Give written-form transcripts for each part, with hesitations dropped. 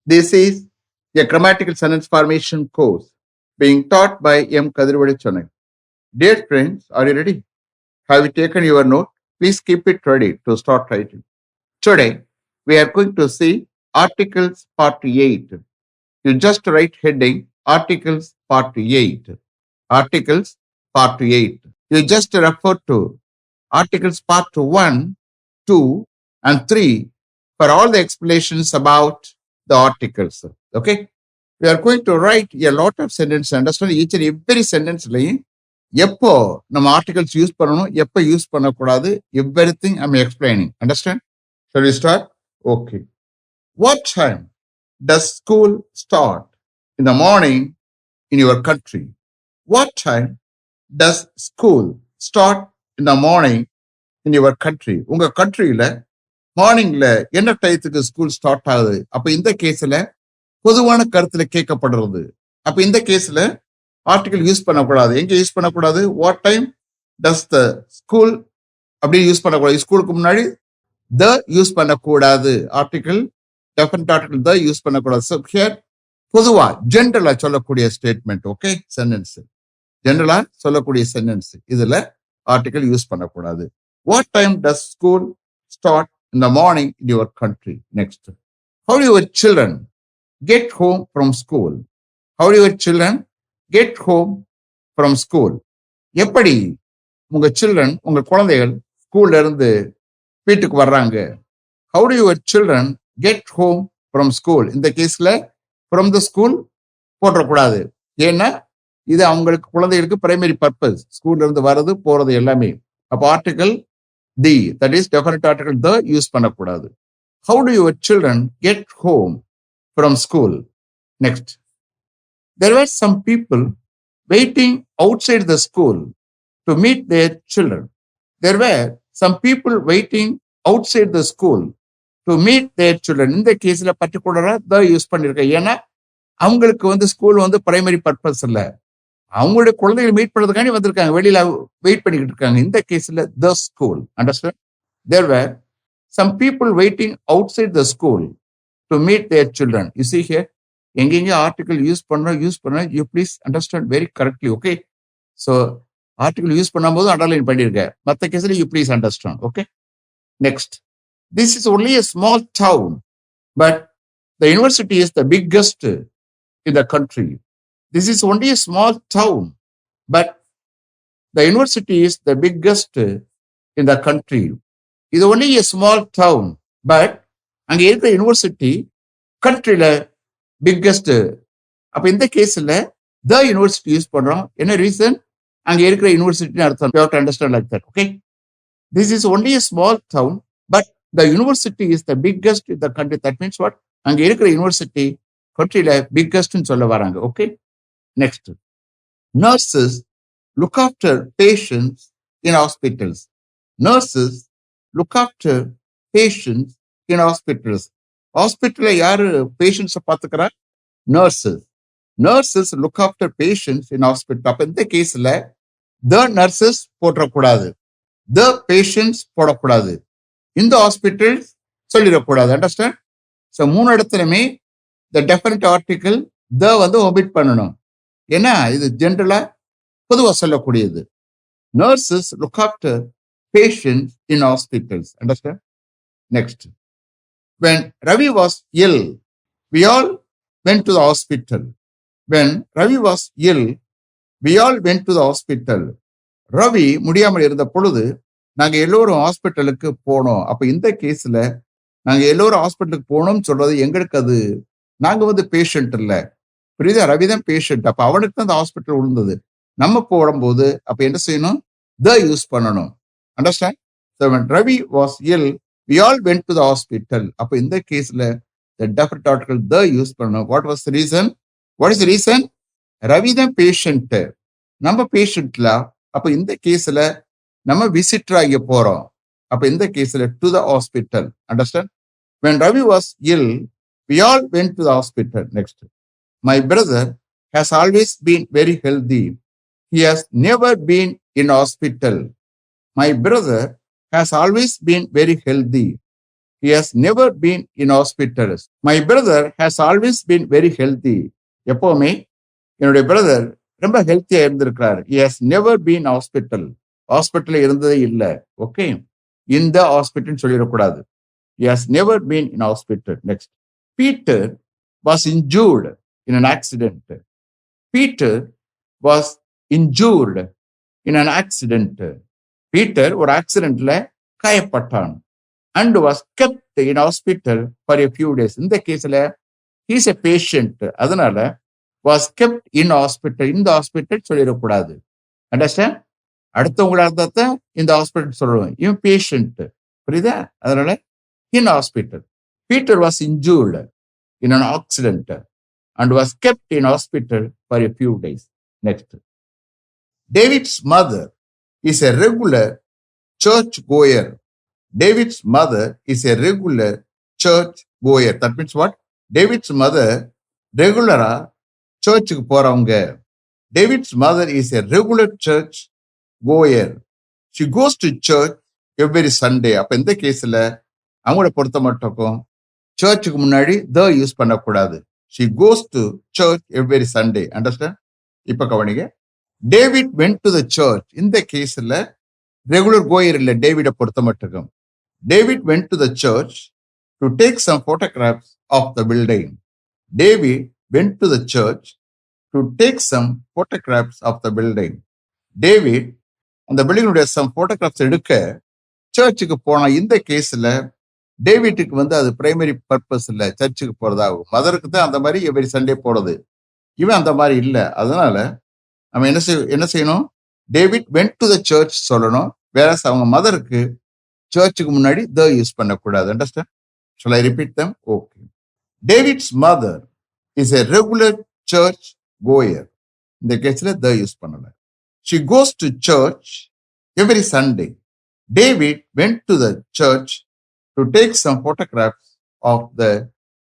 This is a grammatical sentence formation course being taught by M. Kadirvadi Chennai. Dear friends, are you ready? Have you taken your note? Please keep it ready to start writing. Today, we are going to see Articles Part 8. You just write heading Articles Part 8. Articles Part 8. You just refer to Articles Part 1, 2, and 3 for all the explanations about the articles. Okay? We are going to write a lot of sentences. Understand each and every sentence லையும் எப்போ நம்ம articles use பண்ணணும் எப்போ use பண்ணக்கூடாது everything I'm explaining. Understand? Shall we start? Okay. What time does school start in the morning in your country? What time does school start in the morning in your country? உங்க கண்ட்ரியில மார்னிங்ல என்ன டயத்துக்கு school start ஆகுது? அப்ப இந்த கேஸ்ல பொதுவான கருத்துல கேட்கப்படுறது. அப்ப இந்த கேஸ்ல ஆர்டிகல் யூஸ் பண்ணக்கூடாது. எங்க யூஸ் பண்ணக்கூடாது? What time does the school அப்படி யூஸ் பண்ணக்கூடாது. ஸ்கூலுக்கு முன்னாடி த யூஸ் பண்ணக்கூடாது. Article definite article the use பண்ணக்கூடாது. So here பொதுவா ஜென்ரலா சொல்லக்கூடிய ஸ்டேட்மெண்ட். ஓகே, சென்டென்ஸ் ஜென்ரலா சொல்லக்கூடிய சென்டென்ஸ். இதுல ஆர்டிகல் யூஸ் பண்ணக்கூடாது. What time does school start in the morning in your country? Next. How do your children get home from school? How do your children get home from school? எப்படி உங்க children உங்க குழந்தைகள் ஸ்கூல்ல இருந்து வீட்டுக்கு வர்றாங்க? How do your children get home from school? இந்த கேஸ்ல from the school போட்டக்கூடாது. ஏன்னா இது அவங்களுக்கு குழந்தைகளுக்கு பிரைமரி பர்பஸ். ஸ்கூல்ல இருந்து வர்றது போறது எல்லாமே. அப்போ article the, that is definite article the use பண்ணக்கூடாது. How do your children get home from school? Next. There were some people waiting outside the school to meet their children. There were some people waiting outside the school to meet their children. இந்த கேஸ்ல பர்டிகுலரா the use பண்ணிருக்க. ஏன்னா அவங்களுக்கு school primary purpose இல்ல, அவங்களுடைய குழந்தைகளை meet பண்றதுக்காண்டி வந்திருக்காங்க, வெளியில வெயிட் பண்ணிக்கிட்டு இருக்காங்க. இந்த கேஸ்ல the school. Understand? There were some people waiting outside the school to meet their children. You see here எங்கெங்க ஆர்டிகல் யூஸ் பண்ண you please understand very correctly. Okay, so article use பண்ணும்போது underline பண்ணிருக்க, மற்ற கேஸ்ல you please understand. Okay, next. This is only a small town, but the university is the biggest in the country. This is only a small town, but the university is the biggest in the country. இது only a small town, but அங்க இருக்கிற university கண்ட்ரில biggest. அப்ப இந்த கேஸ்ல the university use பண்றோம். என்ன reason? அங்க இருக்கிற யூனிவர்சிட்டின்னு அர்த்தம். You have to understand like that. Okay, this is only a small town, but the university is the biggest in the country. That means what? அங்க இருக்கிற யூனிவர்சிட்டி கண்ட்ரில பிக்கஸ்ட்னு சொல்ல வராங்க. Okay, next. Nurses look after patients in hospitals. Nurses look after patients in hospitals. ஹாஸ்பிட்டல்ல யாரு பேஷண்ட்ஸை பார்த்துக்கிறா? Nurses. Nurses look after patients in hospital. அப்ப இந்த கேஸ்ல த நர்சஸ் போட்டக்கூடாது, த பேஷண்ட்ஸ் போடக்கூடாது, இந்த ஹாஸ்பிட்டல்ஸ் சொல்லிடக்கூடாது. அண்டர்ஸ்டாண்ட்? ஸோ 3 இடத்துலயுமே த டெஃபினட் ஆர்டிகல் த ஒமிட் பண்ணணும். ஏன்னா இது ஜென்ரலா பொதுவா சொல்லக்கூடியது. Nurses look after patients in hospitals. Understand? Next. When Ravi was ill, we all went to the hospital. When Ravi was ill, we all went to the hospital. Ravi முடியாமல் இருந்த பொழுது நாங்க எல்லோரும் ஹாஸ்பிட்டலுக்கு போனோம். அப்ப இந்த கேஸ்ல நாங்க எல்லோரும் ஹாஸ்பிட்டலுக்கு போனோம்னு சொல்றது எங்களுக்கு அது நாங்க பேஷண்ட் இல்ல. புரியுதா? ரவி தான் பேஷண்ட். அப்ப அவனுக்கு தான் அந்த ஹாஸ்பிட்டல் விழுந்தது. நம்ம போடும்போது அப்ப என்ன செய்யணும்? த யூஸ் பண்ணணும். Understand? So when Ravi was ill, we all went to the hospital. அப்ப இந்த கேஸ்ல the definite article the use பண்ணணும். What was the reason? What is the reason? Ravi தான் பேஷண்ட், நம்ம பேஷண்ட்ல. அப்ப இந்த கேஸ்ல நம்ம விசிட்டரா இங்க போறோம். அப்ப இந்த கேஸ்ல to the hospital. Understand? When Ravi was ill, we all went to the hospital. Next. My brother has always been very healthy. He has never been in hospital. My brother has always been very healthy. he has never been in hospital. My brother has always been very healthy. எப்பவுமே என்னுடைய brother ரொம்ப ஹெல்த்தியா இருந்திருக்கிறார். He has never been hospital. Hospital இருந்ததே இல்லை. Okay, இந்த hospital சொல்லிடக்கூடாது. He has never been in hospital. Next. Peter was injured in an accident. Peter was injured in an accident. Peter ஒரு ஆக்சிடென்ட்ல காயப்பட்டான். And was kept in hospital for a few days. இந்த கேஸ்ல he is a patient. அதனால was kept in hospital. இந்த hospital சொல்லிடக்கூடாது. Understand? அடுத்தவங்கள அர்த்தத்தை இந்த ஹாஸ்பிட்டல் சொல்லுவோம். இவன் பேஷண்ட். புரியுதா? அதனால in hospital. Peter was injured in an accident and was kept in hospital for a few days. Next. David's mother is a regular church goer. David's mother is a regular church goer. That means what? David's mother regular சர்ச்சுக்கு போறவங்க. David's mother is a regular church goer. She goes to church every Sunday. அப்ப இந்த கேஸ்ல அவங்கள பொறுத்த மட்டும் சர்ச்சுக்கு முன்னாடி த யூஸ் பண்ணக்கூடாது. She goes to church every Sunday. Understand? இப்ப கவனிங்க. David went to the church. இந்த கேஸ்ல ரெகுலர் கோயர் இல்ல. டேவிட பொறுத்த மட்டும் David went to the church to take some photographs of the building. David went to the church to take some photographs of the building. David அந்த பில்டிங்குடைய some photographs எடுக்க சர்ச்சுக்கு போனா. இந்த கேஸ்ல டேவிட்டுக்கு அது பிரைமரி பர்பஸ் இல்ல, சர்ச்சுக்கு போறதாகும். மதருக்கு தான் அந்த மாதிரி எவரி சண்டே போறது. இவன் அந்த மாதிரி இல்ல. அதனால நம்ம என்ன செய்யணும்? David went to the church சொல்லணும். வேற அவங்க மதருக்கு சர்ச்சுக்கு முன்னாடி த யூஸ் பண்ணக்கூடாது. Understand? Shall I repeat them? Okay. David's mother is a regular church goer. இந்த கேஸ்ல த யூஸ் பண்ணல. She goes to church every Sunday. David went to the church to take some photographs of the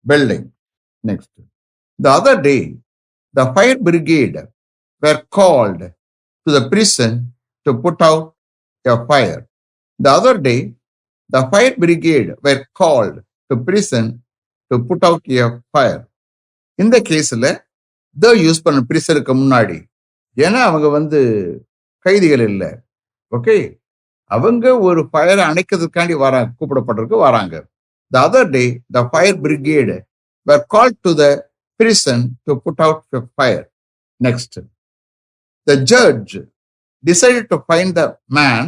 building. Next. The other day, the fire brigade were called to the prison to put out a fire. The other day, the fire brigade were called to prison to put out a fire. இந்த கேஸ்ல த use பண்ண பிரிசனுக்கு முன்னாடி. ஏன்னா அவங்க கைதிகள் இல்லை. Okay, அவங்க ஒரு ஃபயரை அணைக்கிறதுக்காண்டி வராங்க, கூப்பிடப்பட்டிருக்கு வராங்க. The other day, the fire brigade were called to the prison to put out the fire. Next. The judge decided to fine the man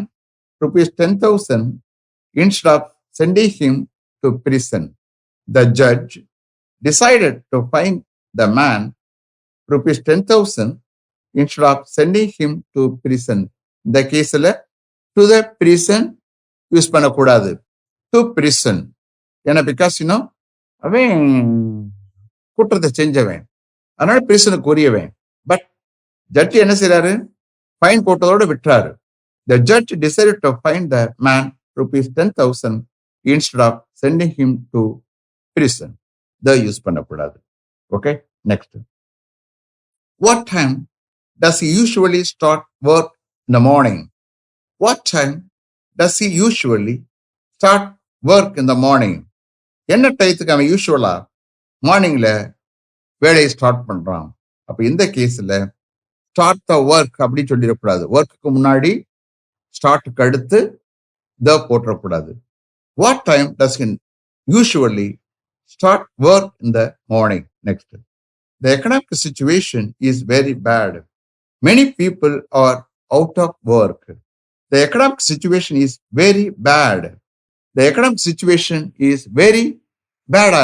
₹10,000 instead of sending him to prison. The judge decided to fine the man ₹10,000 instead of sending him to prison. இந்த கேஸ்ல to the prison use பண்ணக்கூடாது. to prison. ஏன்னா because அவன் குற்றத்தை செஞ்சவன், அதனால பிரிசனுக்கு உரியவன். But ஜட்ஜி என்ன செய்யறாரு? ஃபைன் போட்டதோட விட்டுறாரு. The judge decided to fine the man ₹10,000 instead of sending him to prison. The use பண்ணக்கூடாது. Okay, next. What time does he usually start work in the morning? What time does he usually start work in the morning? என்ன டயத்துக்கு அவன் யூஸ்வலா மார்னிங்ல வேலையை start பண்றான்? அப்ப இந்த கேஸ்ல ஸ்டார்ட் த ஒர்க் அப்படி சொல்லிடக்கூடாது. ஒர்க்குக்கு முன்னாடி ஸ்டார்ட்டுக்கு அடுத்து த போட்டக்கூடாது. What time does he usually start work in the morning? Next. The economic situation is very bad. Many people are out of work. The economic situation is very bad. The economic situation is very bad.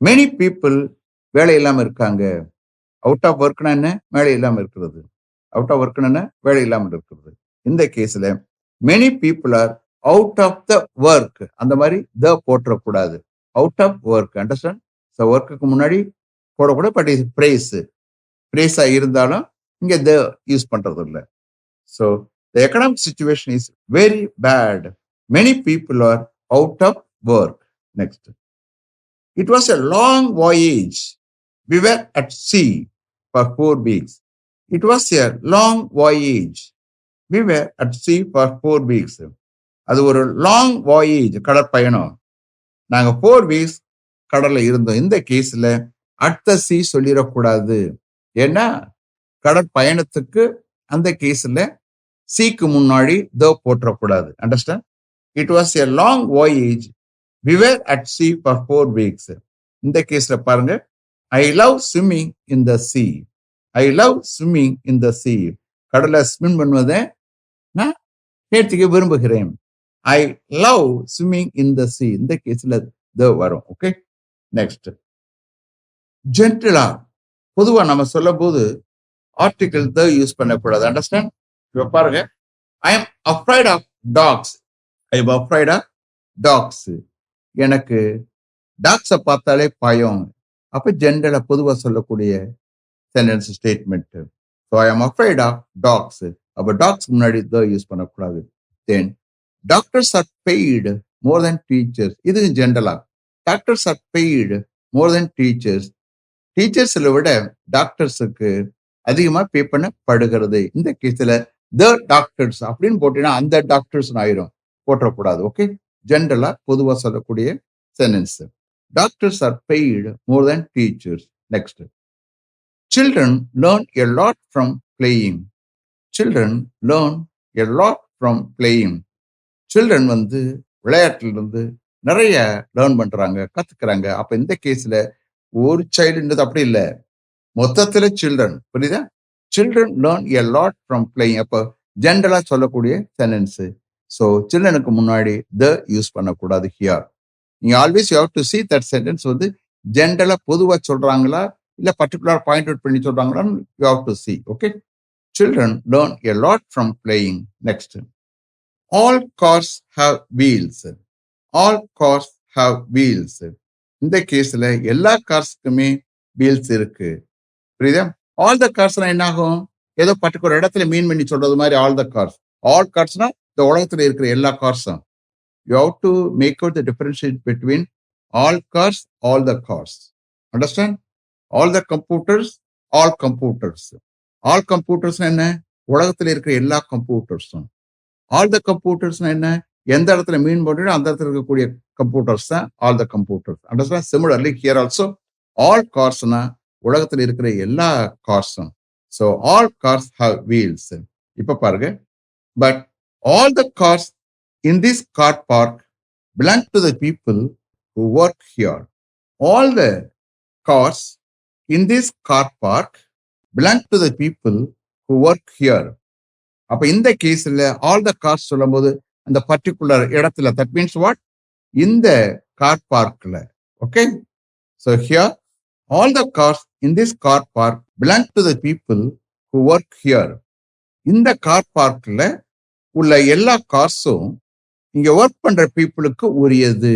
Many people வேலை இல்லாம இருக்காங்க. Out of ஒர்க்னா என்ன? வேலை இல்லாம இருக்கிறது. Out of ஒர்க்னா என்ன? வேலை இல்லாம இருக்கிறது. இந்த கேஸ்ல many people are out of the work. அந்த மாதிரி த போட்டக்கூடாது. Out of work. Understand? So ஒர்க்குக்கு முன்னாடி போடக்கூடாது. பட் இது பிரேஸா இருந்தாலும் இங்க த யூஸ் பண்றது இல்லை. So the economic situation is very bad. Many people are out of work. Next. It was a long voyage. We were at sea for 4 weeks. It was a long voyage. We were at sea for 4 weeks. அது ஒரு long voyage, கடற்பயணம். நாங்க 4 weeks கடல்ல இருந்தோம். இந்த கேஸ்ல at the சீ சொல்லிடக்கூடாது. ஏன்னா கடற்பயணத்துக்கு அந்த கேஸ்ல சீக்கு முன்னாடி போற்றக்கூடாது. Understand? It was a long voyage. We were at sea for 4 weeks. இந்த கேஸ்ல பாருங்க, I love swimming in the sea. I love swimming in the sea. கடல்ல ஸ்விம் பண்ணுவதை நான் நேர்த்திக்க விரும்புகிறேன். I love swimming in the sea. இந்த கேஸ்ல வரும். Okay, next. ஜென்டிலா பொதுவா நம்ம சொல்லும் போது ஆர்டிகிள் யூஸ் பண்ணக்கூடாது. அண்டர்ஸ்டாண்ட்? இப்ப பாருங்க, I am afraid of dogs. I am afraid of dogs. எனக்கு டாக்ஸை பார்த்தாலே பயம். அப்ப ஜென்ரலா பொதுவா சொல்லக்கூடிய sentence statement. So I am afraid of dogs. அப்ப டாக்ஸ் முன்னாடி யூஸ் பண்ணக்கூடாது. Then doctors are paid more than teachers. இது ஜென்ரலா doctors are paid more than teachers. டீச்சர்ஸ்ல விட டாக்டர்ஸுக்கு அதிகமா பே பண்ணப்படுகிறது. இந்த கேஸ்ல த டாக்டர்ஸ் அப்படின்னு போட்டீங்கன்னா அந்த டாக்டர்ஸ் ஆயிரும், போட்டக்கூடாது. ஓகே, ஜென்ரலா பொதுவா சொல்லக்கூடிய sentence. Doctors are paid more than teachers. Next. Children learn a lot from playing. Children learn a lot from playing. Children விளையாட்டுல இருந்து நிறைய லேர்ன் பண்றாங்க, கத்துக்கிறாங்க. அப்ப இந்த கேஸ்ல ஒரு சைல்டுன்றது அப்படி இல்லை, மொத்தத்துல சில்ட்ரன். புரியுதா? Children learn a lot from playing. அப்போ ஜென்ரலா சொல்லக்கூடிய சென்டென்ஸ். ஸோ சில்ட்ரனுக்கு முன்னாடி யூஸ் பண்ணக்கூடாது ஹியர். நீங்க always you have to see that sentence ஜென்ரலா பொதுவா சொல்றாங்களா இல்ல பர்டிகுலர் பாயிண்ட் அவுட் பண்ணி சொல்றாங்களான்னு you have to see. Okay, children learn a lot from playing. Next. All cars have wheels. All cars have wheels. இந்த கேஸ்ல எல்லா கார்ஸ்க்குமே வீல்ஸ் இருக்கு. புரியுதா? ஆல் த கார்ஸ்னா என்ன ஆகும்? ஏதோ பர்டிகுலர் இடத்துல மீன் பண்ணி சொல்றது மாதிரி ஆல் த கார்ஸ். ஆல் கார்ஸ்னா இந்த உலகத்துல இருக்கிற எல்லா கார்ஸும். You have to make out the differentiate between all cars, all the cars. Understand? All the computers, all computers. All computers என்ன? உலகத்துல இருக்கிற எல்லா கம்ப்யூட்டர்ஸும். ஆல் த கம்ப்யூட்டர்ஸ்னா என்ன? எந்த இடத்துல மீன் போட்டு அந்த இடத்துல இருக்கக்கூடிய கம்ப்யூட்டர்ஸ் தான் all the computers. Understand? Similarly here also all கார்ஸ்னா உலகத்துல இருக்கிற எல்லா கார்ஸும். So all cars have wheels. இப்ப பாருங்க, but all the cars in this car park belong to the people who work here. All the cars in this car park belong to the people who work here. அப்ப இந்த கேஸ்ல all the cars சொல்லும் போது அந்த particular இடத்துல, that means what, இந்த car பார்க்ல. Okay, so here all the cars in this car park belong to the people who work here. இந்த கார் பார்க்ல உள்ள எல்லா கார்ஸும் இங்க ஒர்க் பண்ற பீப்புளுக்கு உரியது.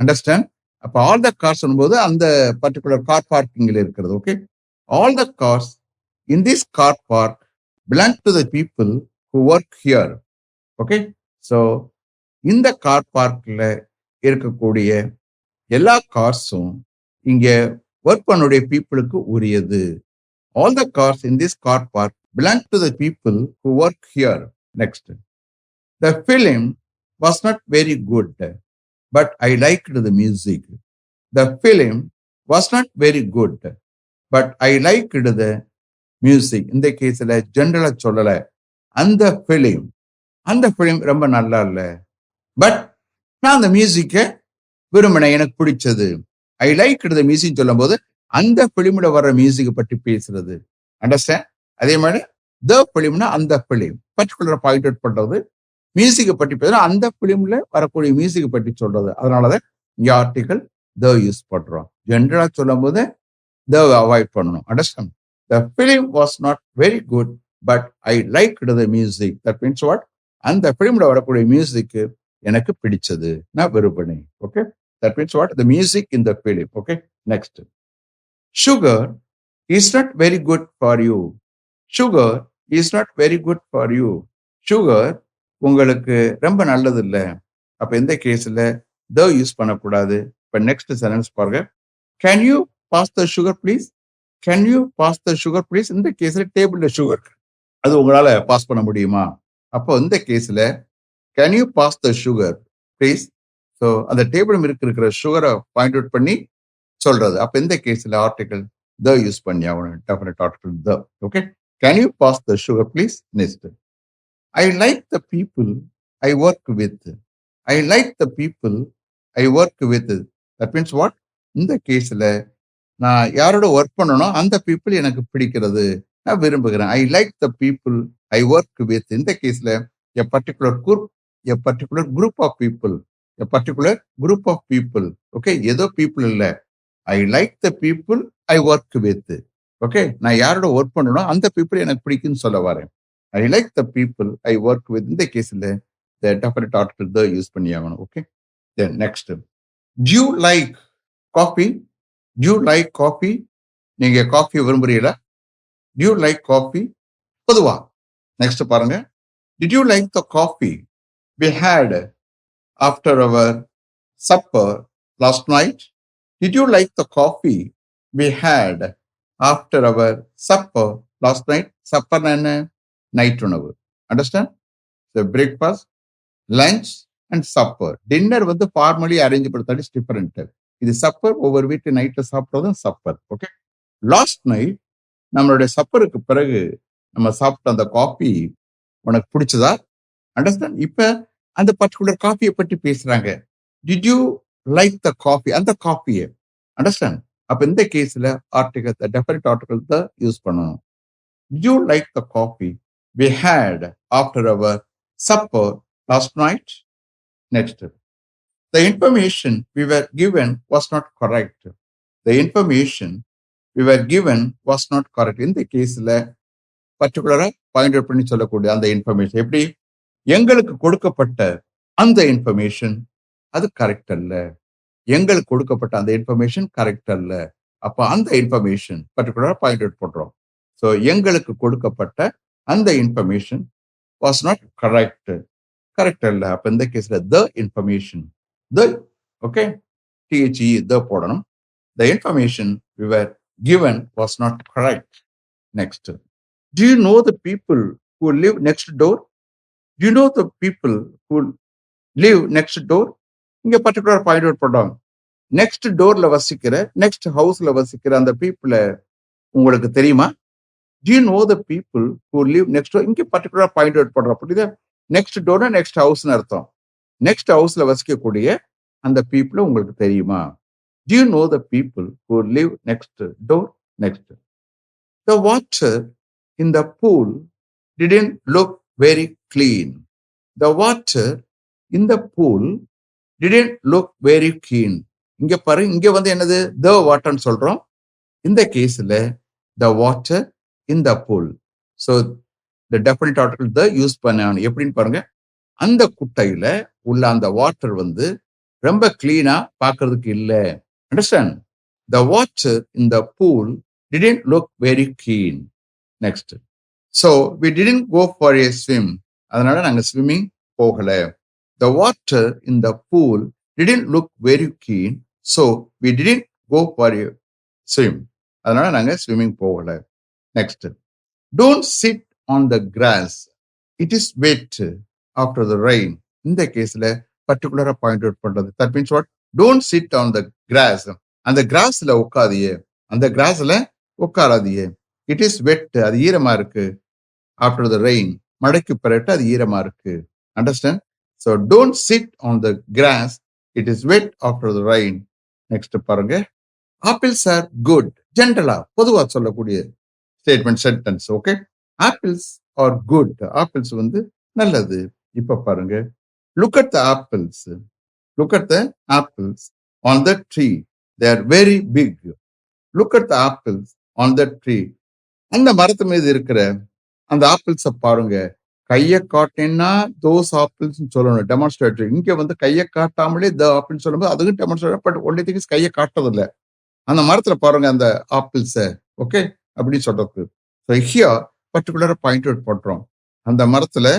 அண்டர்ஸ்டாண்ட்? அப்ப ஆல் த கார்ஸ் போது அந்த பர்டிகுலர் கார் பார்க்கிங்ல இருக்கிறது. Okay, all the cars in this car park belong to the people who work here. Okay, so இந்த கார் பார்க்ல இருக்கக்கூடிய எல்லா கார்ஸும் இங்க ஒர்க் பண்ணுடைய பீப்புளுக்கு உரியது. All the cars in this car park belong to the people who work here. Next. The film was not very good, but I liked the music. The film was not very good, but I liked the music. இந்த கேஸ்ல ஜென்ரலா சொல்லல, அந்த film ரொம்ப நல்லா இல்ல, but நான் அந்த மியூசிக்கை விரும்பினேன், எனக்கு பிடிச்சது. ஐ லைக் த மியூசிக் சொல்லும் போது அந்த பிலிம்ல வர்ற மியூசிக் பற்றி பேசுறது. அண்டர்ஸ்டாண்ட்? அதே மாதிரி த பிலிம்னா அந்த பிலிம் பர்டிகுலர் பாயிண்ட் அவுட் பண்றது, மியூசிக்கை பற்றி பேசுறது, அந்த பிலிம்ல வரக்கூடிய மியூசிக்கை பற்றி சொல்றது. அதனாலதான் இங்க ஆர்டிகல் யூஸ் பண்றோம். ஜென்ரலா சொல்லும் போது அவாய்ட் பண்ணணும். Understand? The film was not very good, but I like the music. That means what, அந்த பிலிம்ல வரக்கூடிய மியூசிக் எனக்கு பிடிச்சது, நான் விரும்பினேன். Okay, that means what, the music in the film. Okay, next. Sugar is not very good for you. Sugar is not very good for you. Sugar உங்களுக்கு ரொம்ப நல்லது இல்ல. அப்ப இந்த கேஸ்ல யூஸ் பண்ணக்கூடாது. இப்ப நெக்ஸ்ட் சென்டென்ஸ் பாருங்க. Can you pass the sugar please? Can you pass the sugar please? இந்த கேஸ்ல டேபிள்ல சுகர், அது உங்களால பாஸ் பண்ண முடியுமா? அப்போ இந்த கேஸ்ல can you pass the sugar please? So அந்த டேபிள் மில்க் இருக்கிற சுகரை பாயிண்ட் அவுட் பண்ணி சொல்றது. அப்ப இந்த கேஸ்ல ஆர்டிகல் த யூஸ் பண்ணி ஆகணும். Definite article the. Okay, can you pass the sugar please? Next, I like the people I work with. I like the people I work with. That means what? இந்த கேஸ்ல நான் யாரோட work பண்ணணும் அந்த people எனக்கு பிடிக்கிறது, நான் விரும்புகிறேன். I like the people I work with. இந்த கேஸ்ல a particular group, a particular group of people, a particular group of people. Okay, ஏதோ பீப்புள் இல்ல. I like the people I work with. Okay, நான் யாரோட ஒர்க் பண்ணணும் அந்த people எனக்கு பிடிக்கும்னு சொல்ல வரேன். ஐ like the people I work with. இந்த கேஸ்ல த டெஃபினட் ஆர்டிகல் த யூஸ் பண்ணி ஆகணும். Okay, then next, to you like coffee? To you like coffee? நீங்க காஃபி விரும்புறீங்களா? To you like coffee? பொதுவா. நெக்ஸ்ட் பாருங்க, did you like the coffee we had after our supper last night? Did you like the coffee we had after our supper last night? Supper and night உணவு. Understand? The breakfast, lunch and supper. Dinner வந்து formally arrange பண்ணுறது is different. இது supper, ஒவ்வொரு வீட்டு நைட்ல சாப்பிட்றதும் supper. Okay, last night நம்மளுடைய சப்பருக்கு பிறகு நம்ம சாப்பிட்ட அந்த காஃபி உனக்கு பிடிச்சதா? அண்டர்ஸ்டாண்ட்? இப்ப அந்த பர்டிகுலர் காஃபியை பற்றி பேசுறாங்க. Did you like the coffee? அந்த காஃபியை. அண்டர்ஸ்டாண்ட்? அப்ப இந்த கேஸ்ல article definite article the use பண்ணணும். Did you like the coffee we had after our supper last night? Next, the information we were given was not correct. The information we were given was not correct. இந்த கேஸ்ல பர்டிகுலரா point out பண்ணி சொல்லக்கூடிய அந்த information எப்படி? எங்களுக்கு கொடுக்கப்பட்ட அந்த இன்ஃபர்மேஷன் அது கரெக்ட் அல்ல. எங்களுக்கு கொடுக்கப்பட்ட அந்த இன்ஃபர்மேஷன் கரெக்ட் அல்ல. அப்ப அந்த இன்ஃபர்மேஷன் பர்டிகுலரா பாயிண்ட் அவுட் பண்றோம். ஸோ எங்களுக்கு கொடுக்கப்பட்ட அந்த information was not correct, correct அல்ல. அப்ப இந்த கேஸ்ல the information, the, okay, T H E the போடணும். The information we were given was not correct. Next, do you know the people who live next door? Do you know the people who live next door? இங்க particular point out பண்றோம். Next டோர்ல வசிக்கிற, next ஹவுஸ்ல வசிக்கிற அந்த பீப்புளை உங்களுக்கு தெரியுமா? Do you know the people who live next door? இங்க பர்டிகுலர் பாயிண்ட் அவுட் பண்றோம். புரியுதா? நெக்ஸ்ட் டோர்னா நெக்ஸ்ட் ஹவுஸ்னு அர்த்தம். நெக்ஸ்ட் ஹவுஸ்ல வசிக்கக்கூடிய அந்த பீப்புளை உங்களுக்கு தெரியுமா? Do you know the people who live next door? Next, the water in the pool didn't look very clean. The water in the pool didn't look very clean. இங்க பாரு, இங்க வந்து என்னது? the waterன்னு சொல்றோம். இந்த கேஸ்ல the water in the pool. So the definite article the use பண்ண எப்படின்னு பாருங்க. அந்த குட்டையில உள்ள அந்த வாட்டர் வந்து ரொம்ப கிளீனா பார்க்கிறதுக்கு இல்ல. Understand? The water in the pool didn't look very clean. Next, so we didn't go for a swim. அதனால நாங்க ஸ்விம்மிங் போகல. The water in the pool didn't look very clean, so we didn't go for a swim. அதனால நாங்க swimming போகல. Next, don't sit on the grass. It is wet after the rain. இந்த கேஸ்ல பர்டிகுலரா point out பண்றது. That means what? Don't sit on the grass. அந்த கிராஸ்ல உட்காதியே, அந்த கிராஸ்ல உட்காராதியே. It is வெட், அது ஈரமா இருக்கு. ஆஃப்டர் த ரெயின், மழைக்கு பிறகு அது ஈரமா இருக்கு. Understand? So don't sit on the cross, it is wet after the rain. Next பாருங்க, ஆப்பிள்ஸ் ஆர் குட். ஜென்ரலா பொதுவா சொல்லக்கூடிய statement, sentence. Okay, apples are good. Apples வந்து நல்லது. இப்ப பாருங்க, look at the apples. Look at the apples on the tree. They are very big. Look at the apples on the tree. அந்த மரத்து மீது இருக்கிற அந்த ஆப்பிள்ஸை பாருங்க. கையை காட்டினா தோஸ் ஆப்பிள்ஸ் சொல்லணும், டெமான்ஸ்ட்ரேட்டிவ். இங்க வந்து கையை காட்டாமலே த ஆப்பிள் சொல்லும்போது அதுவும் demonstrative. But only thing is கையை காட்டுறதில்ல. அந்த மரத்துல பாருங்க அந்த ஆப்பிள்ஸை. ஓகே, அப்படின்னு சொல்றது. ஸோ ஹியர் பர்டிகுலரா பாயிண்ட் அவுட் பண்றோம். அந்த மரத்துல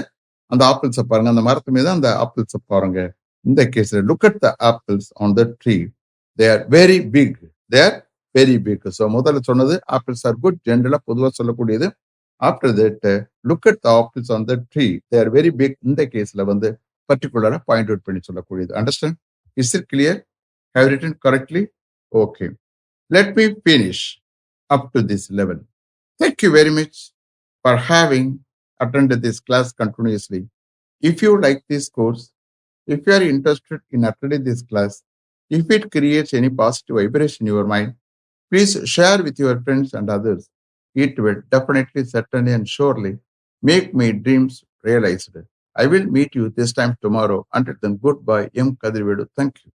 அந்த ஆப்பிள்ஸை பாருங்க, அந்த மரத்து மீது அந்த ஆப்பிள்ஸை பாருங்க. இந்த கேஸ்ல look at the apples on the tree. They are very big. They are very big. So முதல்ல சொன்னது ஆப்பிள்ஸ் ஆர் குட், ஜென்ரலா பொதுவாக சொல்லக்கூடியது. After that look at the apples on the tree, they are very big. இந்த கேஸ்ல வந்து பர்டிகுலரா point out பண்ணி சொல்லக்கூடியது. Understand? Is it clear? Have I written correctly? Okay. Let me finish up to this level. Thank you very much for having attended this class continuously. If you like this course, if you are interested in attending this class, if it creates any positive vibration in your mind, please share with your friends and others. It will definitely, certainly, and surely make my dreams realized. I will meet you this time tomorrow. Until then, goodbye. M. Kadirvedu. Thank you.